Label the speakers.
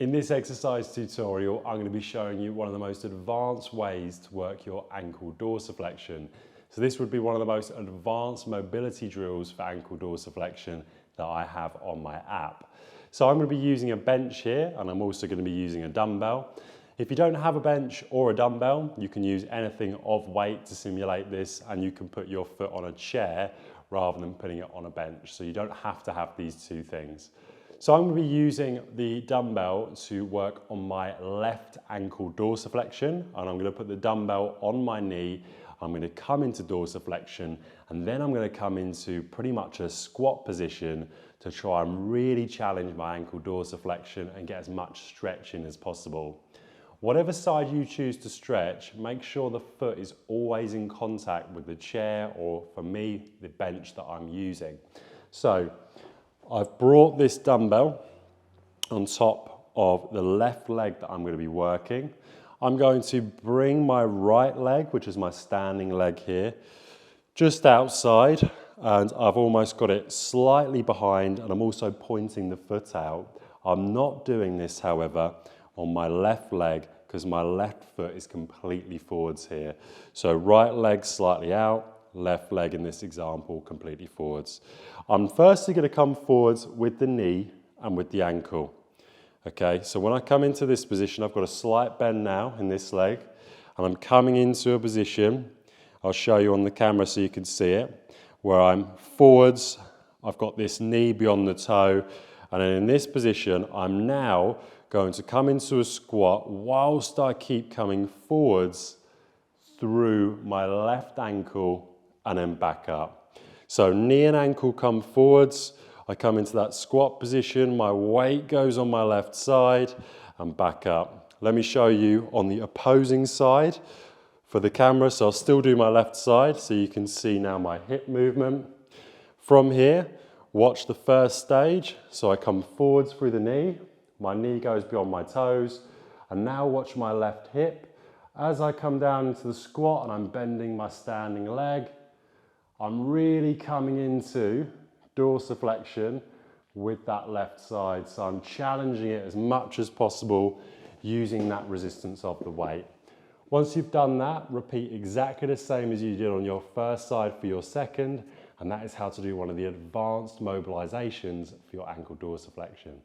Speaker 1: In this exercise tutorial, I'm going to be showing you one of the most advanced ways to work your ankle dorsiflexion. So this would be one of the most advanced mobility drills for ankle dorsiflexion that I have on my app. So I'm going to be using a bench here, and I'm also going to be using a dumbbell. If you don't have a bench or a dumbbell, you can use anything of weight to simulate this, and you can put your foot on a chair rather than putting it on a bench. So you don't have to have these two things. So I'm going to be using the dumbbell to work on my left ankle dorsiflexion, and I'm going to put the dumbbell on my knee. I'm going to come into dorsiflexion, and then I'm going to come into pretty much a squat position to try and really challenge my ankle dorsiflexion and get as much stretch in as possible. Whatever side you choose to stretch, make sure the foot is always in contact with the chair, or for me, the bench that I'm using. So I've brought this dumbbell on top of the left leg that I'm going to be working. I'm going to bring my right leg, which is my standing leg here, just outside, and I've almost got it slightly behind, and I'm also pointing the foot out. I'm not doing this, however, on my left leg because my left foot is completely forwards here. So right leg slightly out, left leg in this example completely forwards. I'm firstly going to come forwards with the knee and with the ankle. Okay, so when I come into this position, I've got a slight bend now in this leg, and I'm coming into a position, I'll show you on the camera so you can see it, where I'm forwards, I've got this knee beyond the toe, and then in this position, I'm now going to come into a squat whilst I keep coming forwards through my left ankle and then back up. So knee and ankle come forwards, I come into that squat position, my weight goes on my left side and back up. Let me show you on the opposing side for the camera, so I'll still do my left side so you can see now my hip movement. From here, watch the first stage, so I come forwards through the knee, my knee goes beyond my toes, and now watch my left hip. As I come down into the squat and I'm bending my standing leg, I'm really coming into dorsiflexion with that left side. So I'm challenging it as much as possible using that resistance of the weight. Once you've done that, repeat exactly the same as you did on your first side for your second, and that is how to do one of the advanced mobilizations for your ankle dorsiflexion.